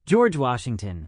George Washington,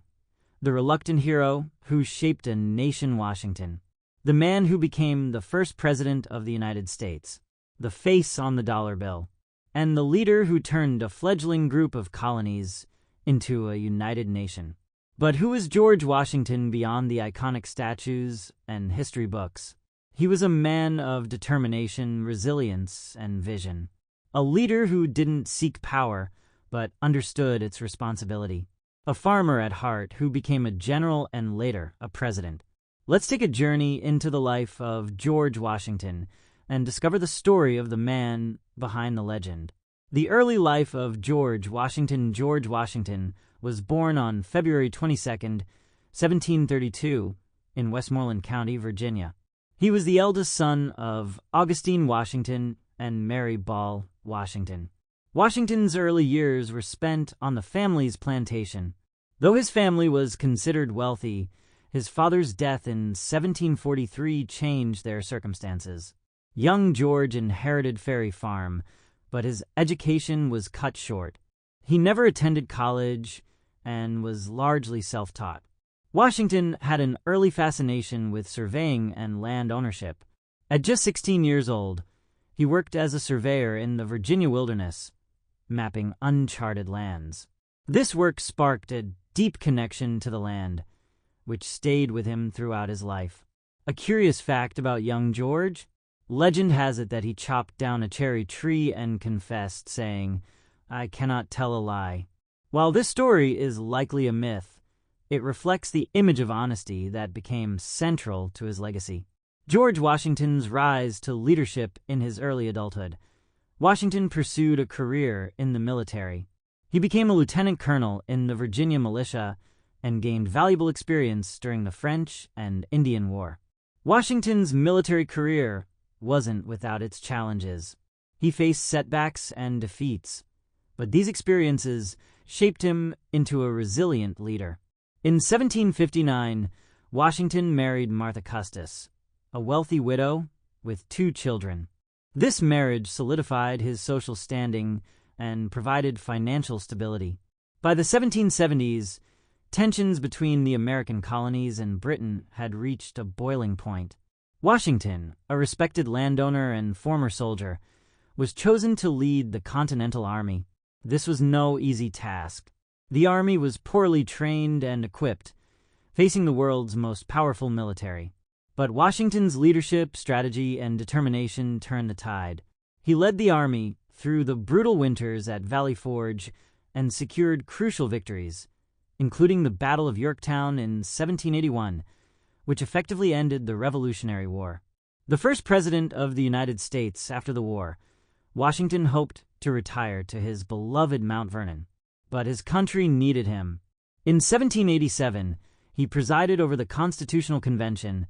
the reluctant hero who shaped a nation. Washington, the man who became the first president of the United States, the face on the dollar bill, and the leader who turned a fledgling group of colonies into a united nation. But who is George Washington beyond the iconic statues and history books? He was a man of determination, resilience, and vision. A leader who didn't seek power, but understood its responsibility. A farmer at heart who became a general and later a president. Let's take a journey into the life of George Washington and discover the story of the man behind the legend. The early life of George Washington. George Washington was born on February 22, 1732, in Westmoreland County, Virginia. He was the eldest son of Augustine Washington and Mary Ball Washington. Washington's early years were spent on the family's plantation. Though his family was considered wealthy, his father's death in 1743 changed their circumstances. Young George inherited Ferry Farm, but his education was cut short. He never attended college and was largely self-taught. Washington had an early fascination with surveying and land ownership. At just 16 years old, he worked as a surveyor in the Virginia wilderness, mapping uncharted lands. This work sparked a deep connection to the land, which stayed with him throughout his life. A curious fact about young George: legend has it that he chopped down a cherry tree and confessed, saying, "I cannot tell a lie." While this story is likely a myth, it reflects the image of honesty that became central to his legacy. George Washington's rise to leadership in his early adulthood. Washington pursued a career in the military. He became a lieutenant colonel in the Virginia militia and gained valuable experience during the French and Indian War. Washington's military career wasn't without its challenges. He faced setbacks and defeats, but these experiences shaped him into a resilient leader. In 1759, Washington married Martha Custis, a wealthy widow with 2 children. This marriage solidified his social standing and provided financial stability. By the 1770s, tensions between the American colonies and Britain had reached a boiling point. Washington, a respected landowner and former soldier, was chosen to lead the Continental Army. This was no easy task. The army was poorly trained and equipped, facing the world's most powerful military. But Washington's leadership, strategy, and determination turned the tide. He led the army through the brutal winters at Valley Forge and secured crucial victories, including the Battle of Yorktown in 1781, which effectively ended the Revolutionary War. The first president of the United States after the war, Washington hoped to retire to his beloved Mount Vernon, but his country needed him. In 1787, he presided over the Constitutional Convention,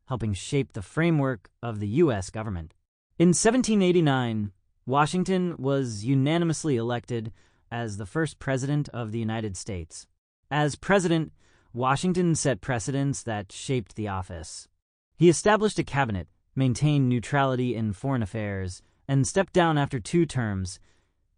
helping shape the framework of the U.S. government. In 1789, Washington was unanimously elected as the first president of the United States. As president, Washington set precedents that shaped the office. He established a cabinet, maintained neutrality in foreign affairs, and stepped down after 2 terms,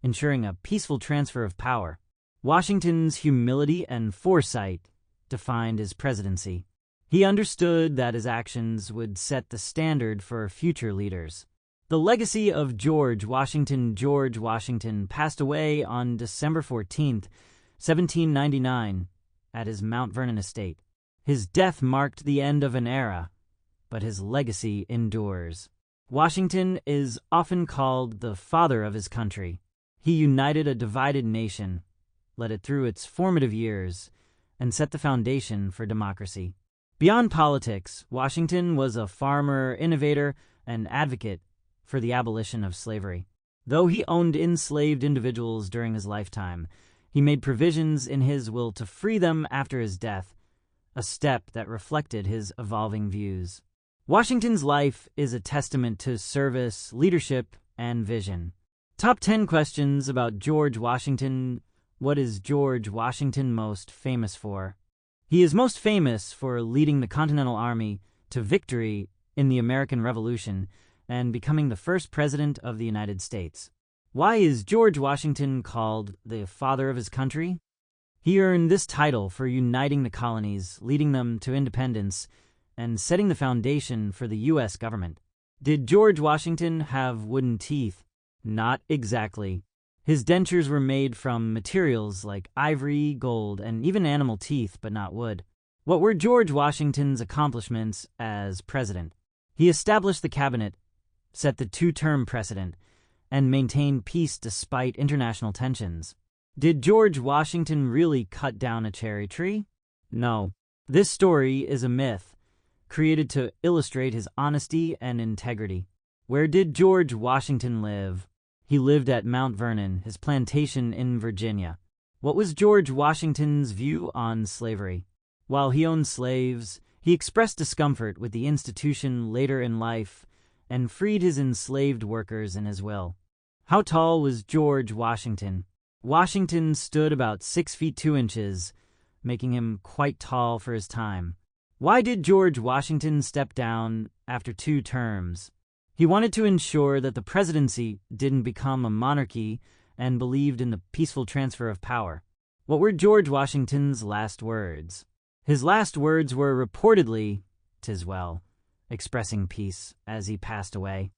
ensuring a peaceful transfer of power. Washington's humility and foresight defined his presidency. He understood that his actions would set the standard for future leaders. The legacy of George Washington. George Washington passed away on December 14, 1799, at his Mount Vernon estate. His death marked the end of an era, but his legacy endures. Washington is often called the father of his country. He united a divided nation, led it through its formative years, and set the foundation for democracy. Beyond politics, Washington was a farmer, innovator, and advocate for the abolition of slavery. Though he owned enslaved individuals during his lifetime, he made provisions in his will to free them after his death, a step that reflected his evolving views. Washington's life is a testament to service, leadership, and vision. Top 10 questions about George Washington. What is George Washington most famous for? He is most famous for leading the Continental Army to victory in the American Revolution and becoming the first president of the United States. Why is George Washington called the father of his country? He earned this title for uniting the colonies, leading them to independence, and setting the foundation for the U.S. government. Did George Washington have wooden teeth? Not exactly. His dentures were made from materials like ivory, gold, and even animal teeth, but not wood. What were George Washington's accomplishments as president? He established the cabinet, set the two-term precedent, and maintained peace despite international tensions. Did George Washington really cut down a cherry tree? No. This story is a myth, created to illustrate his honesty and integrity. Where did George Washington live? He lived at Mount Vernon, his plantation in Virginia. What was George Washington's view on slavery? While he owned slaves, he expressed discomfort with the institution later in life and freed his enslaved workers in his will. How tall was George Washington? Washington stood about 6 feet 2 inches, making him quite tall for his time. Why did George Washington step down after 2 terms? He wanted to ensure that the presidency didn't become a monarchy and believed in the peaceful transfer of power. What were George Washington's last words? His last words were reportedly, "'Tis well," expressing peace as he passed away.